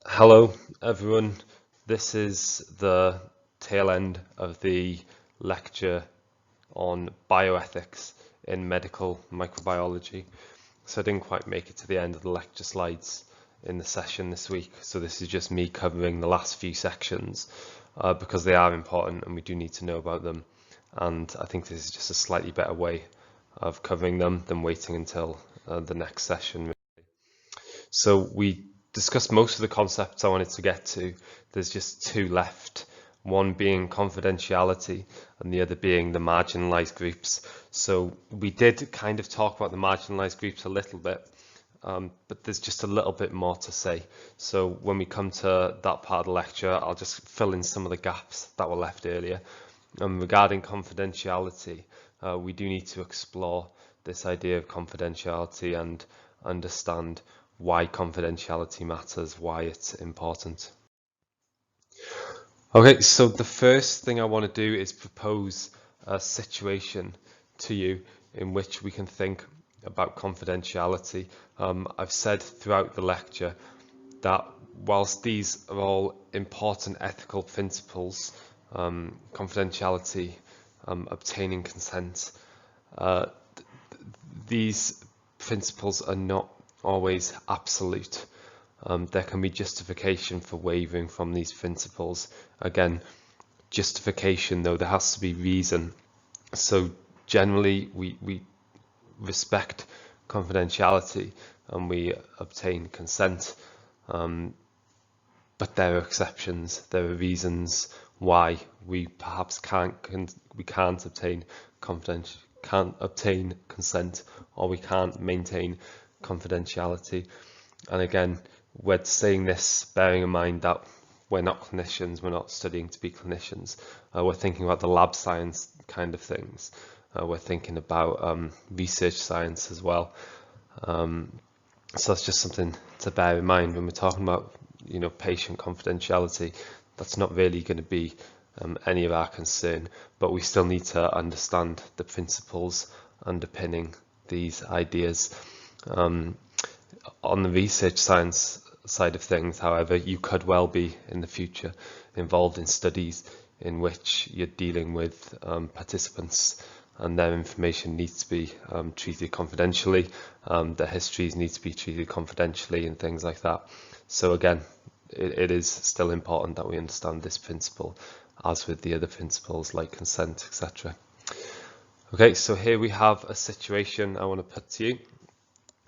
Hello, everyone. This is the tail end of the lecture on bioethics in medical microbiology. So I didn't quite make it to the end of the lecture slides in the session this week. So this is just me covering the last few sections because they are important and we do need to know about them. And I think this is just a slightly better way of covering them than waiting until the next session. So we discussed most of the concepts I wanted to get to. There's just two left, one being confidentiality and the other being the marginalized groups. So we did kind of talk about the marginalized groups a little bit, but there's just a little bit more to say. So when we come to that part of the lecture, I'll just fill in some of the gaps that were left earlier. Regarding confidentiality, we do need to explore this idea of confidentiality and understand why confidentiality matters, why it's important. Okay, so the first thing I want to do is propose a situation to you in which we can think about confidentiality. I've said throughout the lecture that whilst these are all important ethical principles, confidentiality, obtaining consent, these principles are not always absolute. There can be justification for wavering from these principles. Again, justification though, there has to be reason. So generally we respect confidentiality and we obtain consent, but there are exceptions. There are reasons why we perhaps can't obtain consent, or we can't maintain confidentiality. And again, we're saying this bearing in mind that we're not clinicians, we're not studying to be clinicians. We're thinking about the lab science kind of things. We're thinking about research science as well. So that's just something to bear in mind when we're talking about, patient confidentiality. That's not really going to be any of our concern, but we still need to understand the principles underpinning these ideas. On the research science side of things, however, you could well be in the future involved in studies in which you're dealing with participants and their information needs to be treated confidentially, their histories need to be treated confidentially and things like that. So again, it is still important that we understand this principle, as with the other principles like consent, etc. Okay, so here we have a situation I want to put to you.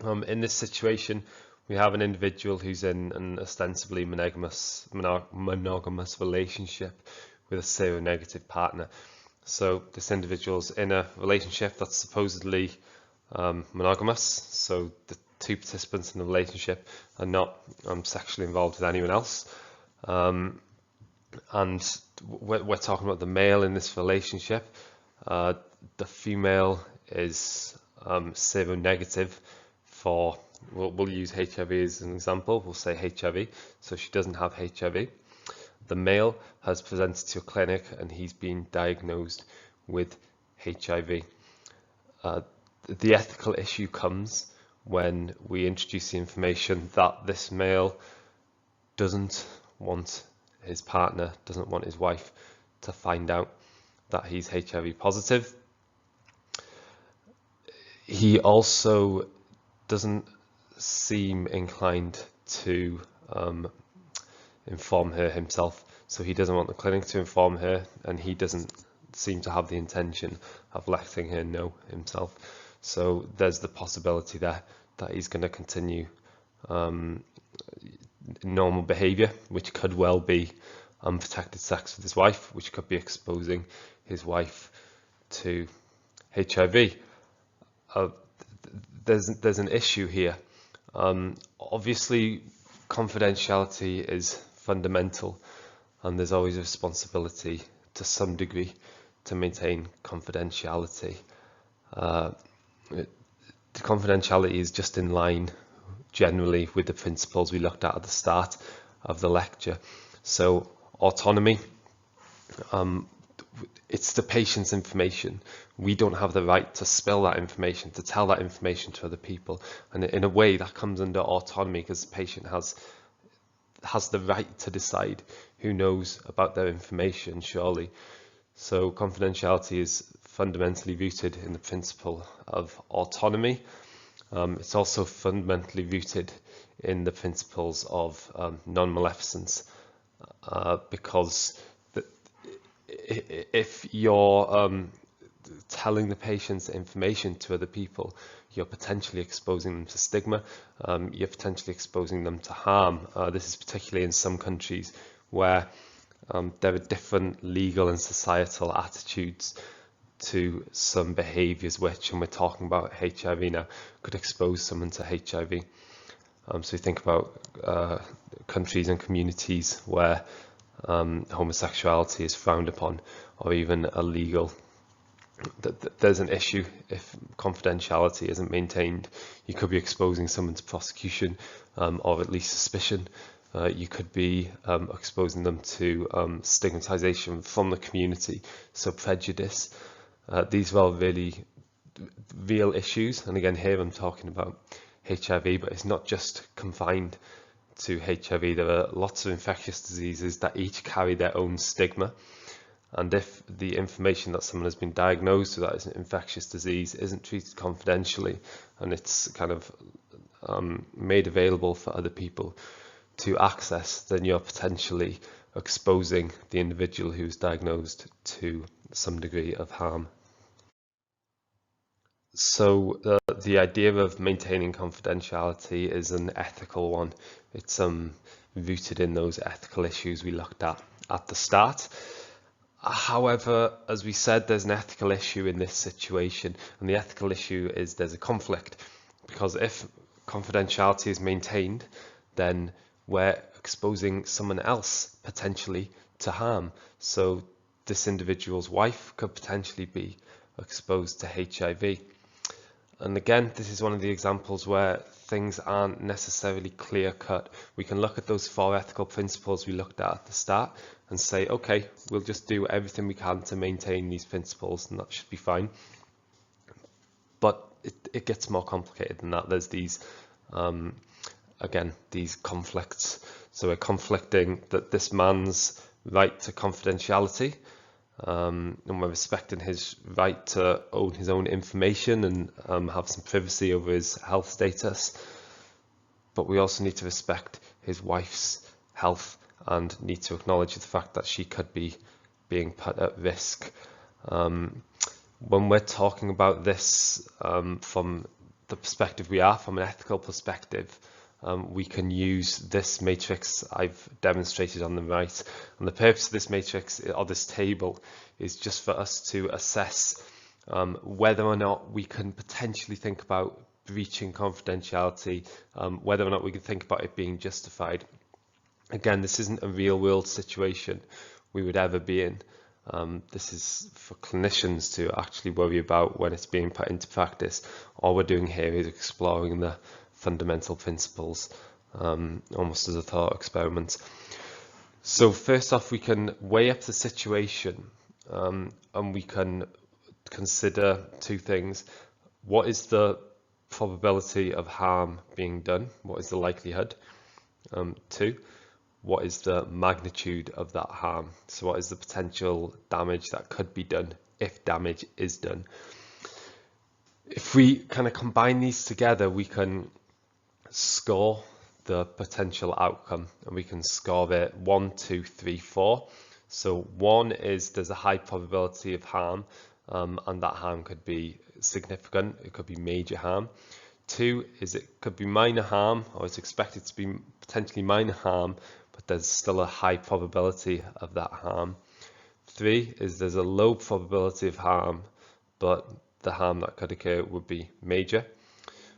In this situation, we have an individual who's in an ostensibly monogamous relationship with a seronegative partner. So this individual's in a relationship that's supposedly monogamous. So the two participants in the relationship are not sexually involved with anyone else. And we're talking about the male in this relationship. The female is seronegative for, we'll use HIV as an example. We'll say HIV. So she doesn't have HIV. The male has presented to a clinic and he's been diagnosed with HIV. The ethical issue comes when we introduce the information that this male doesn't want his partner, doesn't want his wife to find out that he's HIV positive. He also doesn't seem inclined to inform her himself. So he doesn't want the clinic to inform her, and he doesn't seem to have the intention of letting her know himself. So there's the possibility there that he's going to continue normal behavior, which could well be unprotected sex with his wife, which could be exposing his wife to HIV. There's an issue here. Obviously, confidentiality is fundamental, and there's always a responsibility to some degree to maintain confidentiality. The confidentiality is just in line generally with the principles we looked at the start of the lecture. So autonomy, it's the patient's information. We don't have the right to spill that information, to tell that information to other people. And in a way that comes under autonomy because the patient has has the right to decide who knows about their information, surely. So confidentiality is fundamentally rooted in the principle of autonomy. It's also fundamentally rooted in the principles of non-maleficence, because if you're telling the patient's information to other people, you're potentially exposing them to stigma, you're potentially exposing them to harm. This is particularly in some countries where there are different legal and societal attitudes to some behaviours which, and we're talking about HIV now, could expose someone to HIV. So you think about countries and communities where homosexuality is frowned upon or even illegal. There's an issue if confidentiality isn't maintained. You could be exposing someone to prosecution or at least suspicion. You could be exposing them to stigmatization from the community, so prejudice. These are all really real issues, and again here I'm talking about HIV, but it's not just confined to HIV. There are lots of infectious diseases that each carry their own stigma, and if the information that someone has been diagnosed with that is an infectious disease isn't treated confidentially and it's kind of made available for other people to access, then you're potentially exposing the individual who's diagnosed to some degree of harm. So the idea of maintaining confidentiality is an ethical one. It's rooted in those ethical issues we looked at the start. However, as we said, there's an ethical issue in this situation, and the ethical issue is there's a conflict, because if confidentiality is maintained, then we're exposing someone else potentially to harm. So this individual's wife could potentially be exposed to HIV. And again, this is one of the examples where things aren't necessarily clear-cut. We can look at those 4 ethical principles we looked at the start and say, okay, we'll just do everything we can to maintain these principles and that should be fine. But it gets more complicated than that. There's these, again, these conflicts. So we're conflicting that this man's right to confidentiality, and we're respecting his right to own his own information and have some privacy over his health status. But we also need to respect his wife's health and need to acknowledge the fact that she could be being put at risk. When we're talking about this from the perspective we are, from an ethical perspective, we can use this matrix I've demonstrated on the right, and the purpose of this matrix or this table is just for us to assess whether or not we can potentially think about breaching confidentiality, whether or not we can think about it being justified. Again, this isn't a real world situation we would ever be in. This is for clinicians to actually worry about when it's being put into practice. All we're doing here is exploring the fundamental principles, almost as a thought experiment. So first off, we can weigh up the situation and we can consider 2 things. What is the probability of harm being done? What is the likelihood? 2, what is the magnitude of that harm? So what is the potential damage that could be done if damage is done? If we kind of combine these together, we can score the potential outcome, and we can score it 1, 2, 3, 4. So 1 is there's a high probability of harm, and that harm could be significant, it could be major harm. 2 is it could be minor harm, or it's expected to be potentially minor harm, but there's still a high probability of that harm. 3 is there's a low probability of harm, but the harm that could occur would be major.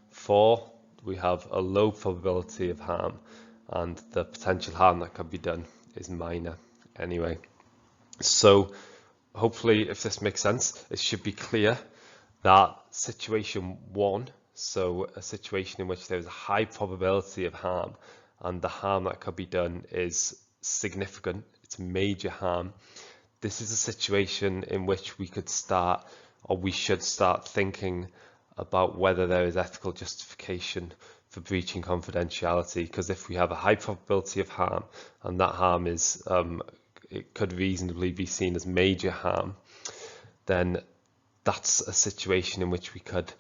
4, we have a low probability of harm, and the potential harm that could be done is minor anyway. So hopefully, if this makes sense, it should be clear that situation 1, so a situation in which there's a high probability of harm and the harm that could be done is significant, it's major harm. This is a situation in which we could start, or we should start thinking about whether there is ethical justification for breaching confidentiality, because if we have a high probability of harm, and that harm is it could reasonably be seen as major harm, then that's a situation in which we could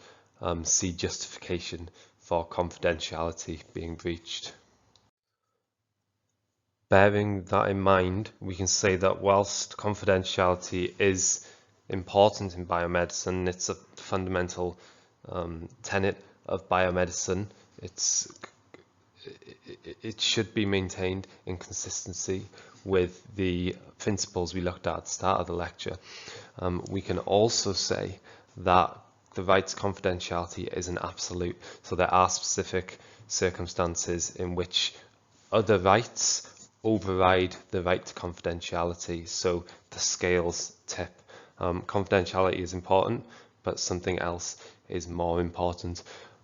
see justification for confidentiality being breached. Bearing that in mind, we can say that whilst confidentiality is important in biomedicine, it's a fundamental tenet of biomedicine. It should be maintained in consistency with the principles we looked at the start of the lecture. We can also say that the right to confidentiality isn't absolute, so there are specific circumstances in which other rights override the right to confidentiality, so the scales tip. Confidentiality is important, but something else is more important.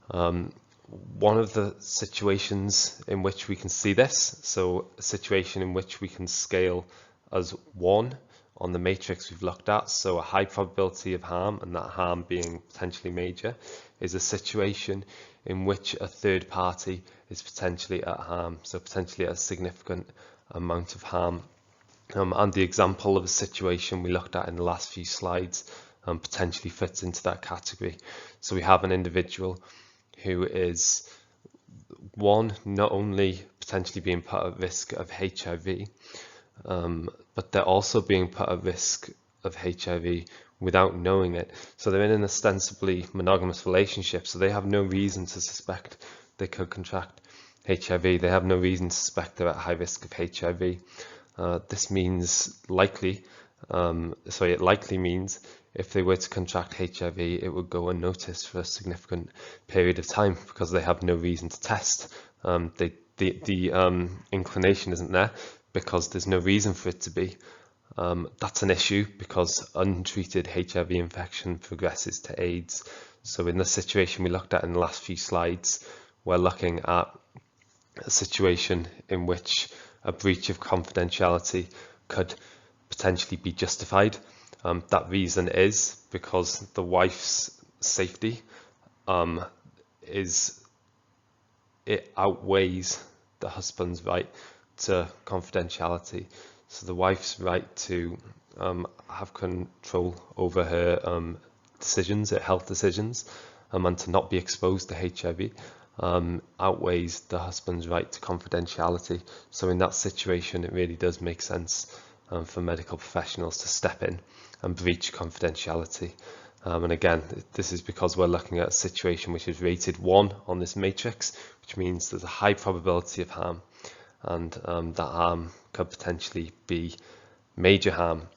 One of the situations in which we can see this, so a situation in which we can scale as 1 on the matrix we've looked at, so a high probability of harm, and that harm being potentially major, is a situation in which a third party is potentially at harm, so potentially at a significant amount of harm. And the example of a situation we looked at in the last few slides potentially fits into that category. So we have an individual who is, 1, not only potentially being put at risk of HIV, but they're also being put at risk of HIV without knowing it. So they're in an ostensibly monogamous relationship, so they have no reason to suspect they could contract HIV. They have no reason to suspect they're at high risk of HIV. This means likely, it likely means if they were to contract HIV, it would go unnoticed for a significant period of time because they have no reason to test. The inclination isn't there because there's no reason for it to be. That's an issue because untreated HIV infection progresses to AIDS. So in the situation we looked at in the last few slides, we're looking at a situation in which a breach of confidentiality could potentially be justified. That reason is because the wife's safety it outweighs the husband's right to confidentiality. So the wife's right to have control over her decisions, her health decisions, and to not be exposed to HIV outweighs the husband's right to confidentiality. So in that situation, it really does make sense for medical professionals to step in and breach confidentiality. And again, this is because we're looking at a situation which is rated 1 on this matrix, which means there's a high probability of harm, and that harm could potentially be major harm.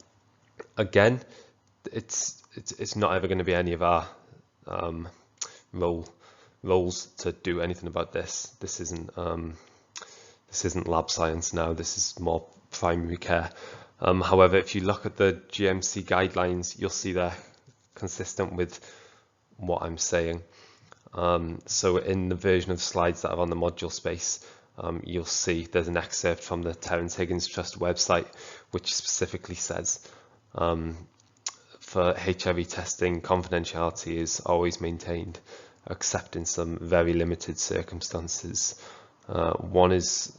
Again, it's not ever going to be any of our roles to do anything about this. This isn't lab science now. This is more primary care. However, if you look at the GMC guidelines, you'll see they're consistent with what I'm saying. So in the version of slides that are on the module space, you'll see there's an excerpt from the Terence Higgins Trust website, which specifically says for HIV testing, confidentiality is always maintained, except in some very limited circumstances. One is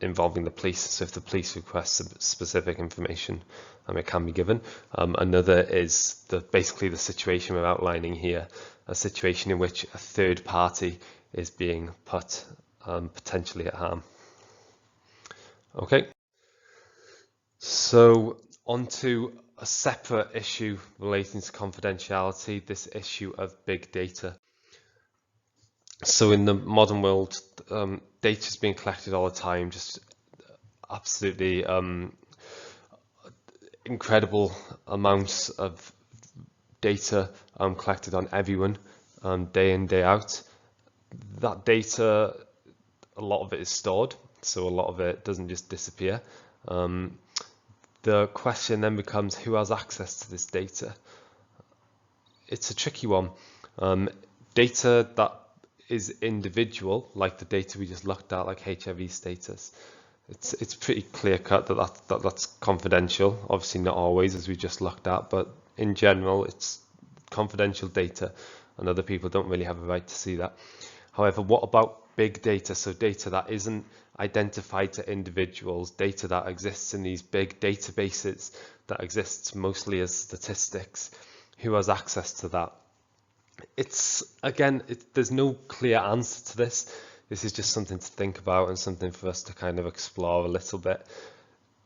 involving the police, so if the police request specific information, it can be given. Another is basically the situation we're outlining here, a situation in which a third party is being put potentially at harm. Okay, so on to a separate issue relating to confidentiality, this issue of big data. So in the modern world, data is being collected all the time, just absolutely incredible amounts of data collected on everyone day in, day out. That data, a lot of it is stored, so a lot of it doesn't just disappear. The question then becomes, who has access to this data? It's a tricky one. Data that is individual, like the data we just looked at, like HIV status, it's pretty clear cut that that's confidential. Obviously not always, as we just looked at, but in general it's confidential data and other people don't really have a right to see that. However, what about big data? So data that isn't identified to individuals, data that exists in these big databases that exists mostly as statistics. Who has access to that? It's, again, there's no clear answer to this. This is just something to think about and something for us to kind of explore a little bit.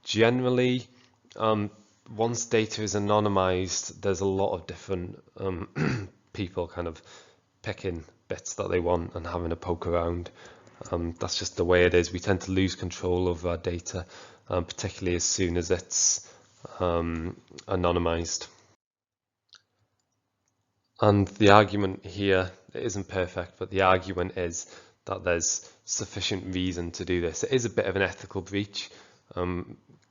Generally, once data is anonymized, there's a lot of different people kind of picking bits that they want and having a poke around. That's just the way it is. We tend to lose control of our data, particularly as soon as it's anonymized. And the argument here, it isn't perfect, but the argument is that there's sufficient reason to do this. It is a bit of an ethical breach,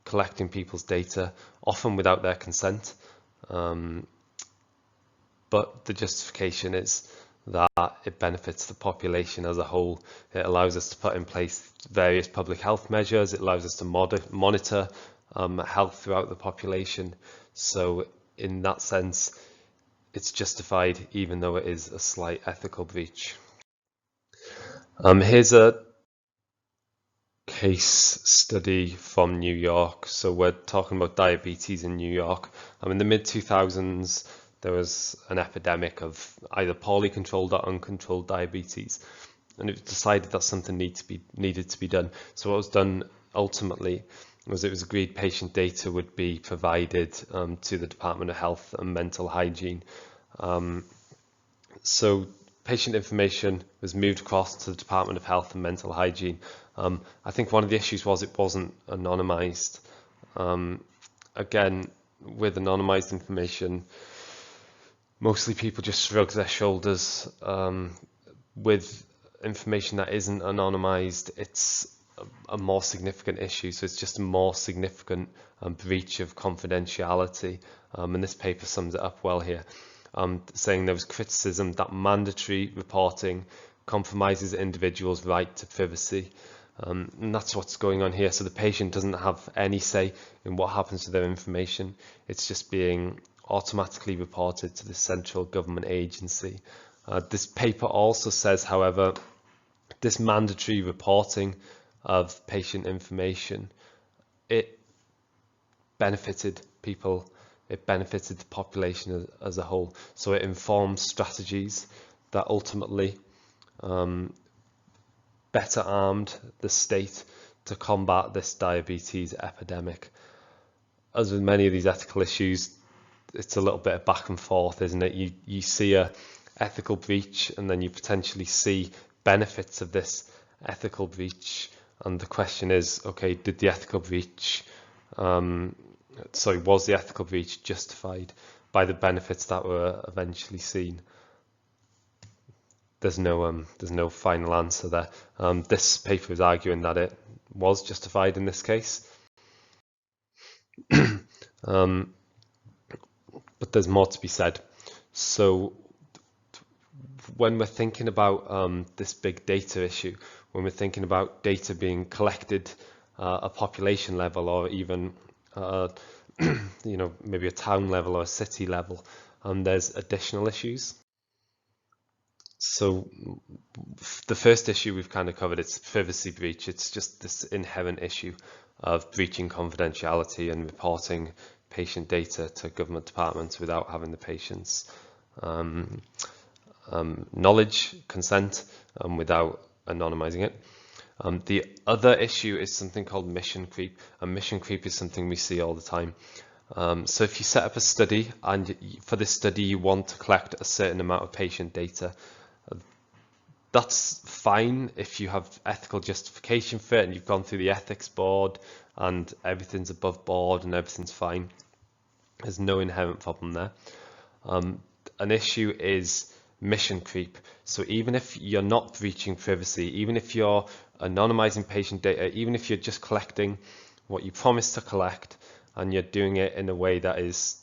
collecting people's data, often without their consent. But the justification is that it benefits the population as a whole. It allows us to put in place various public health measures. It allows us to monitor health throughout the population. So in that sense, it's justified, even though it is a slight ethical breach. Here's a case study from New York. So we're talking about diabetes in New York. In the mid-2000s, there was an epidemic of either poorly controlled or uncontrolled diabetes, and it was decided that something needed to be done. So what was done ultimately was it was agreed patient data would be provided to the Department of Health and Mental Hygiene. So patient information was moved across to the Department of Health and Mental Hygiene. I think one of the issues was it wasn't anonymized. Again, with anonymized information, mostly people just shrug their shoulders. With information that isn't anonymized, it's a more significant issue. So it's just a more significant breach of confidentiality. And this paper sums it up well here, saying there was criticism that mandatory reporting compromises individuals' right to privacy. And that's what's going on here. So the patient doesn't have any say in what happens to their information. It's just being automatically reported to the central government agency. This paper also says, however, this mandatory reporting of patient information, it benefited people, it benefited the population as a whole. So it informs strategies that ultimately better armed the state to combat this diabetes epidemic. As with many of these ethical issues, it's a little bit of back and forth, isn't it? You see a ethical breach, and then you potentially see benefits of this ethical breach, and the question is, okay, was the ethical breach justified by the benefits that were eventually seen? There's no final answer there. This paper is arguing that it was justified in this case. But there's more to be said. So when we're thinking about this big data issue, when we're thinking about data being collected at a population level, or even maybe a town level or a city level, there's additional issues. So the first issue we've kind of covered, it's privacy breach. It's just this inherent issue of breaching confidentiality and reporting patient data to government departments without having the patient's knowledge, consent, without anonymizing it. The other issue is something called mission creep, and mission creep is something we see all the time. So if you set up a study, and for this study you want to collect a certain amount of patient data, that's fine if you have ethical justification for it and you've gone through the ethics board and everything's above board and everything's fine. There's no inherent problem there. An issue is mission creep. So even if you're not breaching privacy, even if you're anonymizing patient data, even if you're just collecting what you promised to collect and you're doing it in a way that is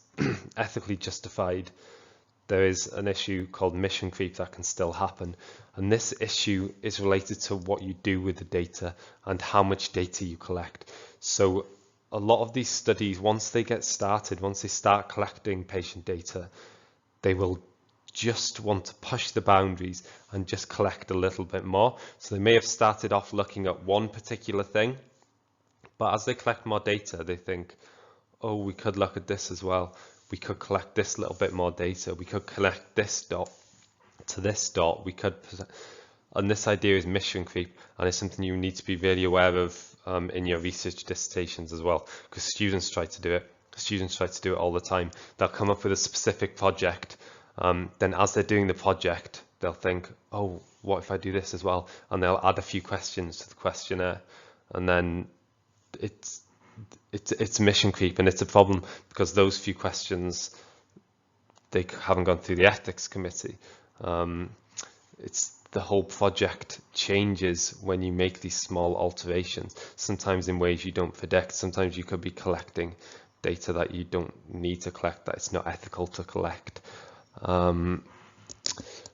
ethically justified, there is an issue called mission creep that can still happen. And this issue is related to what you do with the data and how much data you collect. So a lot of these studies, once they get started, once they start collecting patient data, they will just want to push the boundaries and just collect a little bit more. So they may have started off looking at one particular thing, but as they collect more data, they think, oh, we could look at this as well. We could collect this little bit more data. We could connect this dot to this dot. We could, and this idea is mission creep, and it's something you need to be really aware of in your research dissertations as well, because students try to do it. Students try to do it all the time. They'll come up with a specific project. Then as they're doing the project, they'll think, oh, what if I do this as well? And they'll add a few questions to the questionnaire, and then it's mission creep, and it's a problem because those few questions, they haven't gone through the ethics committee. It's the whole project changes when you make these small alterations, sometimes in ways you don't predict. Sometimes you could be collecting data that you don't need to collect, that it's not ethical to collect.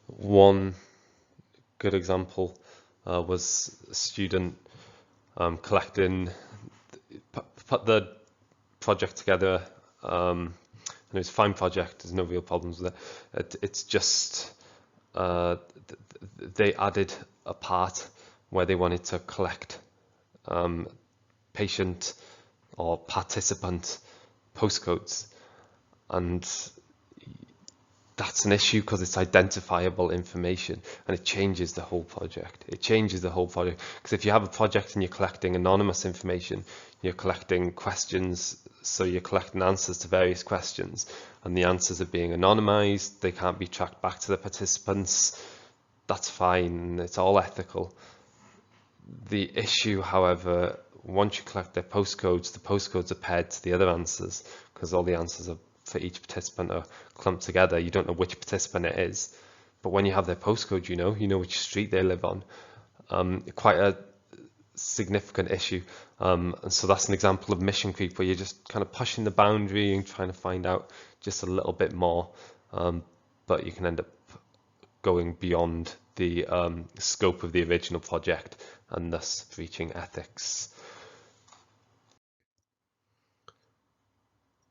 One good example was a student collecting, put the project together, and it was a fine project, there's no real problems with it. It's just they added a part where they wanted to collect patient or participant postcodes, and that's an issue because it's identifiable information, and it changes the whole project. It changes the whole project, because if you have a project and you're collecting anonymous information, you're collecting questions, so you're collecting answers to various questions, and the answers are being anonymized, they can't be tracked back to the participants. That's fine, it's all ethical. The issue, however, once you collect their postcodes, the postcodes are paired to the other answers, because all the answers are for each participant are clumped together. You don't know which participant it is, but when you have their postcode, you know which street they live on. Quite a significant issue, and so that's an example of mission creep, where you're just kind of pushing the boundary and trying to find out just a little bit more, but you can end up going beyond the scope of the original project and thus breaching ethics.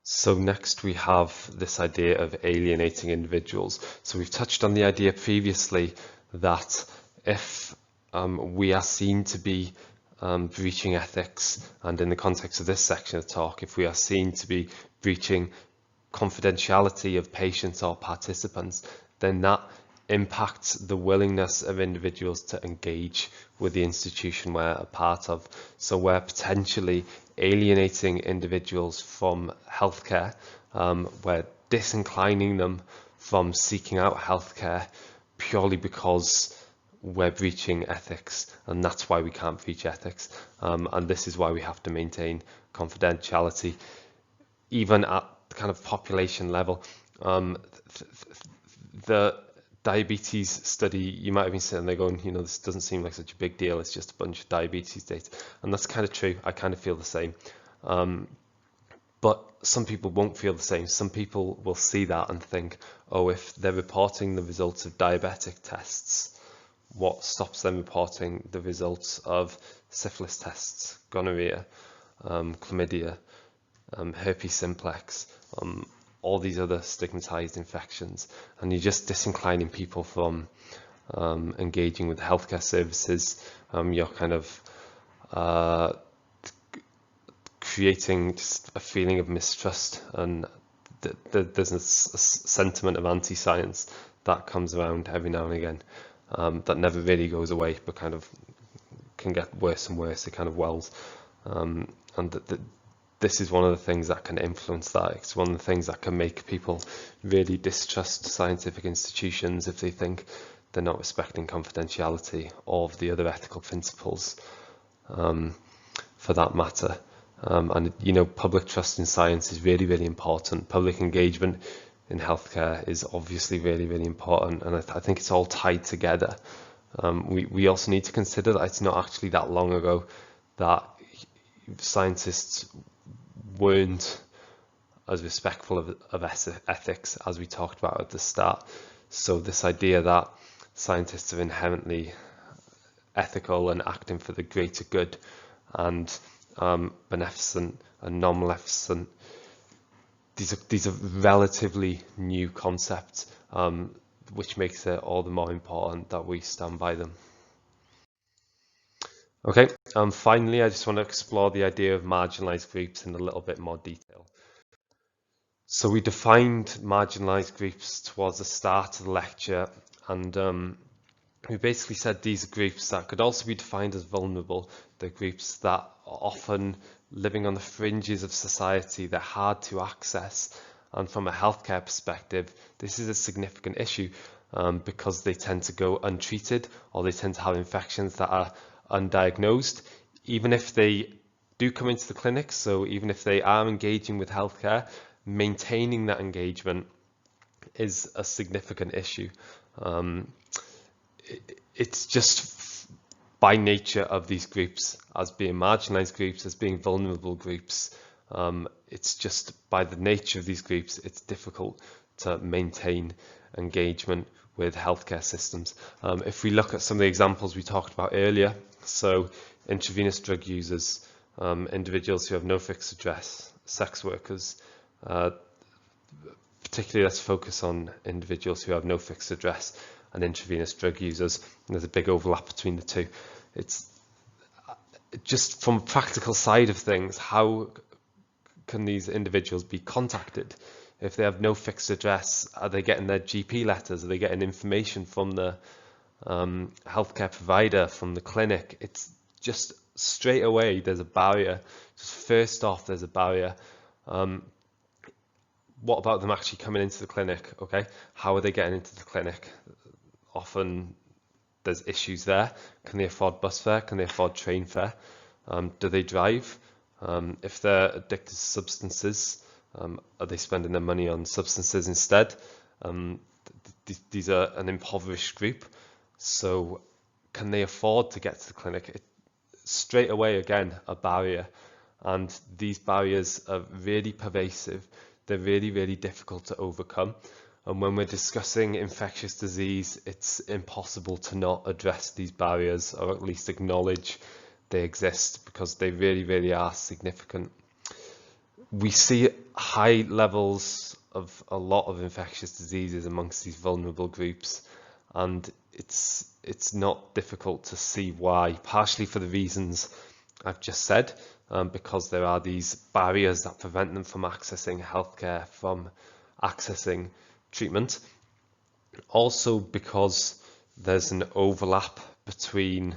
So next we have this idea of alienating individuals. So we've touched on the idea previously that if we are seen to be breaching ethics, and in the context of this section of talk, if we are seen to be breaching confidentiality of patients or participants, then that impacts the willingness of individuals to engage with the institution we're a part of. So we're potentially alienating individuals from healthcare, we're disinclining them from seeking out healthcare purely because we're breaching ethics, and that's why we can't breach ethics, and this is why we have to maintain confidentiality even at the kind of population level. The diabetes study, you might have been sitting there going, this doesn't seem like such a big deal, it's just a bunch of diabetes data, and that's kind of true. I kind of feel the same, but some people won't feel the same. Some people will see that and think, oh, if they're reporting the results of diabetic tests, what stops them reporting the results of syphilis tests, gonorrhea, chlamydia, herpes simplex, all these other stigmatized infections, and you're just disinclining people from engaging with healthcare services. You're kind of creating just a feeling of mistrust, and there's a sentiment of anti-science that comes around every now and again, that never really goes away, but kind of can get worse and worse. It kind of wells, and this is one of the things that can influence that. It's one of the things that can make people really distrust scientific institutions if they think they're not respecting confidentiality or the other ethical principles, for that matter. And public trust in science is really, really important. Public engagement in healthcare is obviously really, really important, and I think it's all tied together. We also need to consider that it's not actually that long ago that scientists weren't as respectful of ethics as we talked about at the start. So this idea that scientists are inherently ethical and acting for the greater good and beneficent and non-maleficent, these are relatively new concepts. which makes it all the more important that we stand by them. Okay, finally, I just want to explore the idea of marginalized groups in a little bit more detail. So we defined marginalized groups towards the start of the lecture, and we basically said these are groups that could also be defined as vulnerable. They're groups that are often living on the fringes of society. They're hard to access, and from a healthcare perspective, this is a significant issue because they tend to go untreated, or they tend to have infections that are undiagnosed, even if they do come into the clinic. So even if they are engaging with healthcare, maintaining that engagement is a significant issue. It's just by nature of these groups as being marginalized groups, as being vulnerable groups. It's just by the nature of these groups, it's difficult to maintain engagement with healthcare systems. If we look at some of the examples we talked about earlier, so intravenous drug users, individuals who have no fixed address, sex workers, particularly let's focus on individuals who have no fixed address and intravenous drug users. And there's a big overlap between the two. It's just from a practical side of things, how can these individuals be contacted? If they have no fixed address, are they getting their GP letters? Are they getting information from the healthcare provider, from the clinic? It's just straight away, there's a barrier. Just first off, there's a barrier. What about them actually coming into the clinic? Okay, how are they getting into the clinic? Often there's issues there. Can they afford bus fare? Can they afford train fare? Do they drive? If they're addicted to substances, are they spending their money on substances instead? These are an impoverished group. So can they afford to get to the clinic? Straight away, again, a barrier. And these barriers are really pervasive. They're really, really difficult to overcome. And when we're discussing infectious disease, it's impossible to not address these barriers, or at least acknowledge they exist, because they really, really are significant. We see high levels of a lot of infectious diseases amongst these vulnerable groups, and it's not difficult to see why, partially for the reasons I've just said, because there are these barriers that prevent them from accessing healthcare, from accessing treatment. Also because there's an overlap between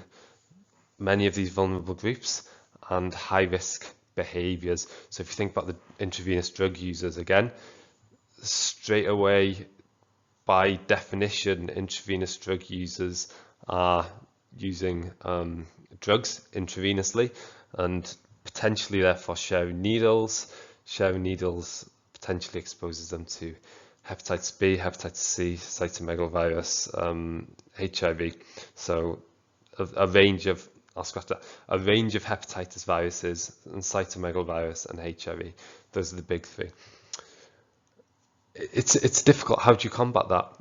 many of these vulnerable groups and high-risk behaviours. So if you think about the intravenous drug users again, straight away, by definition, intravenous drug users are using drugs intravenously and potentially therefore sharing needles. Sharing needles potentially exposes them to hepatitis B, hepatitis C, cytomegalovirus, HIV. So a range of hepatitis viruses, and cytomegalovirus and HIV. Those are the big three. It's difficult. How do you combat that?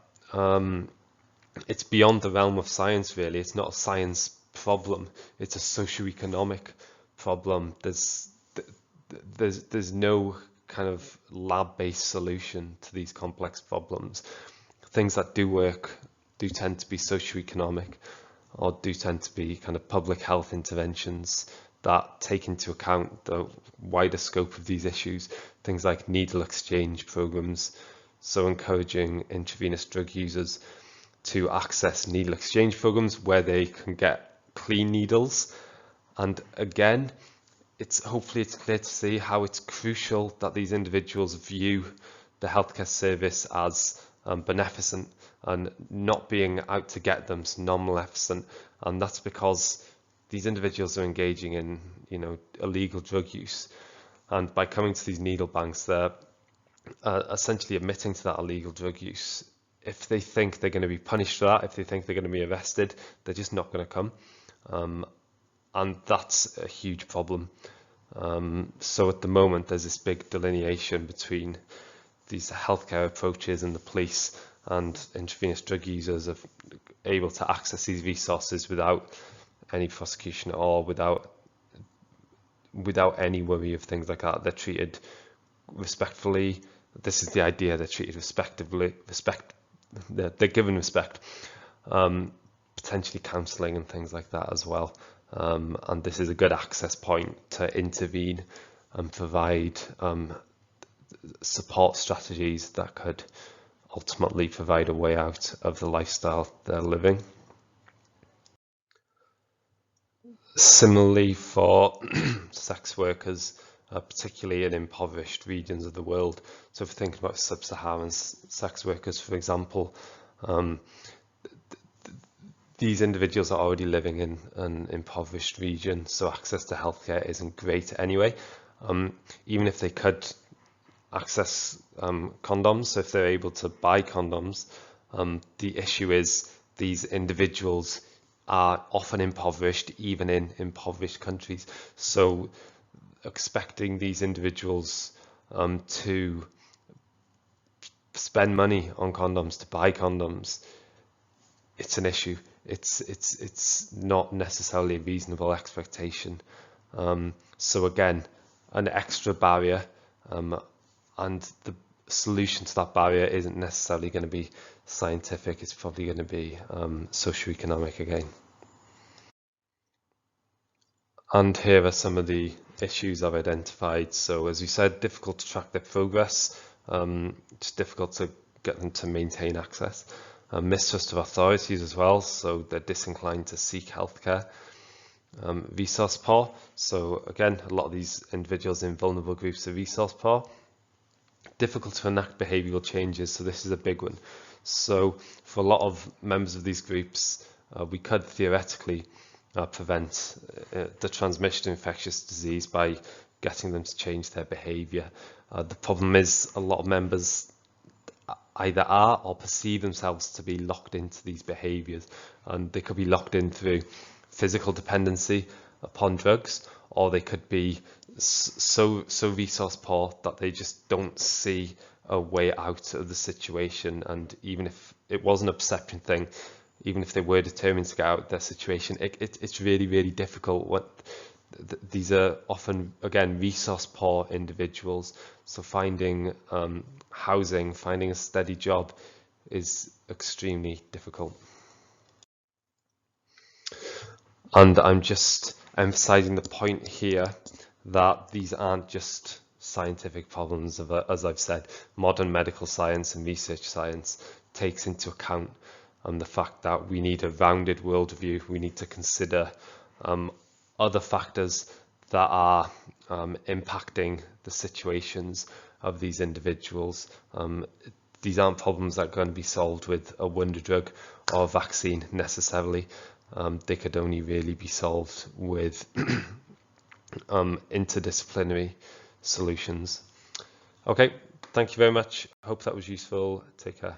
It's beyond the realm of science, really. It's not a science problem. It's a socioeconomic problem. There's no kind of lab-based solution to these complex problems. Things that do work do tend to be socioeconomic, or do tend to be kind of public health interventions that take into account the wider scope of these issues. Things like needle exchange programs, so encouraging intravenous drug users to access needle exchange programs where they can get clean needles. And again, hopefully it's clear to see how it's crucial that these individuals view the healthcare service as beneficent and not being out to get them, so non-maleficent. And that's because these individuals are engaging in, illegal drug use, and by coming to these needle banks, they're essentially admitting to that illegal drug use. If they think they're going to be punished for that, if they think they're going to be arrested, they're just not going to come. And that's a huge problem. So at the moment, there's this big delineation between these healthcare approaches and the police, and intravenous drug users are able to access these resources without any prosecution at all, without any worry of things like that. They're treated respectfully. This is the idea: they're treated respectfully, they're given respect, potentially counselling and things like that as well. And this is a good access point to intervene and provide support strategies that could ultimately provide a way out of the lifestyle they're living. Similarly, for sex workers, particularly in impoverished regions of the world, so if we're thinking about sub-Saharan sex workers, for example, these individuals are already living in an impoverished region, so access to healthcare isn't great anyway. Even if they could access condoms, so if they're able to buy condoms, the issue is these individuals are often impoverished, even in impoverished countries. So expecting these individuals to spend money on condoms, to buy condoms, it's an issue. It's not necessarily a reasonable expectation. So again, an extra barrier, and the solution to that barrier isn't necessarily going to be scientific. It's probably going to be socioeconomic again. And here are some of the issues I've identified. So as we said, difficult to track their progress. It's difficult to get them to maintain access. Mistrust of authorities as well, so they're disinclined to seek healthcare. Resource poor, so again, a lot of these individuals in vulnerable groups are resource poor. Difficult to enact behavioural changes, so this is a big one. So for a lot of members of these groups, we could theoretically prevent the transmission of infectious disease by getting them to change their behaviour. The problem is a lot of members either are or perceive themselves to be locked into these behaviours, and they could be locked in through physical dependency upon drugs, or they could be so resource poor that they just don't see a way out of the situation. And even if it wasn't a perception thing, even if they were determined to get out of their situation, it's really difficult. These are often, again, resource poor individuals, so finding housing, finding a steady job is extremely difficult. And I'm just emphasizing the point here that these aren't just scientific problems. As I've said, modern medical science and research science takes into account the fact that we need a rounded worldview. We need to consider other factors that are impacting the situations of these individuals. These aren't problems that are going to be solved with a wonder drug or a vaccine necessarily. They could only really be solved with interdisciplinary solutions. Okay, thank you very much. I hope that was useful. Take care.